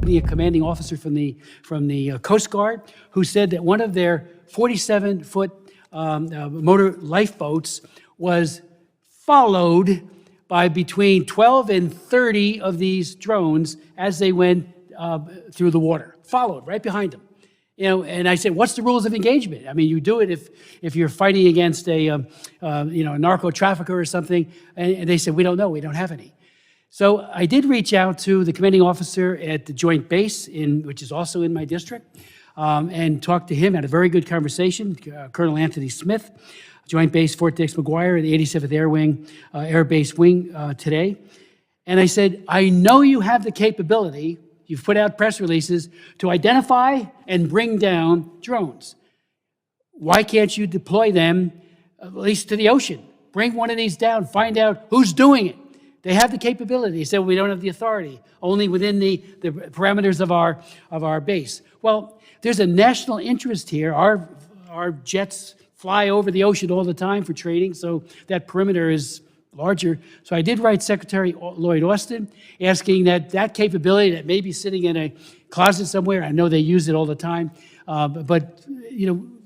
accompanying a commanding officer from the Coast Guard, who said that one of their 47-foot motor lifeboats was followed by between 12 and 30 of these drones as they went through the water, followed right behind them. And I said, what's the rules of engagement? I mean, you do it if you're fighting against a narco trafficker or something. And they said, we don't know, we don't have any. So I did reach out to the commanding officer at the Joint Base, which is also in my district, and talked to him, had a very good conversation, Colonel Anthony Smith, Joint Base Fort Dix McGuire, the 87th Air Wing, Air Base Wing today. And I said, I know you have the capability, you've put out press releases, to identify and bring down drones. Why can't you deploy them, at least to the ocean? Bring one of these down, find out who's doing it. They have the capability. He said, well, we don't have the authority, only within the parameters of our base. Well, there's a national interest here. Our jets fly over the ocean all the time for training, so that perimeter is larger. So I did write Secretary Lloyd Austin asking that capability that may be sitting in a closet somewhere, I know they use it all the time, but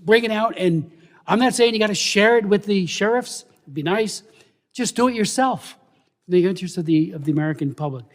bring it out. And I'm not saying you got to share it with the sheriffs. It'd be nice. Just do it yourself in the interest of the American public.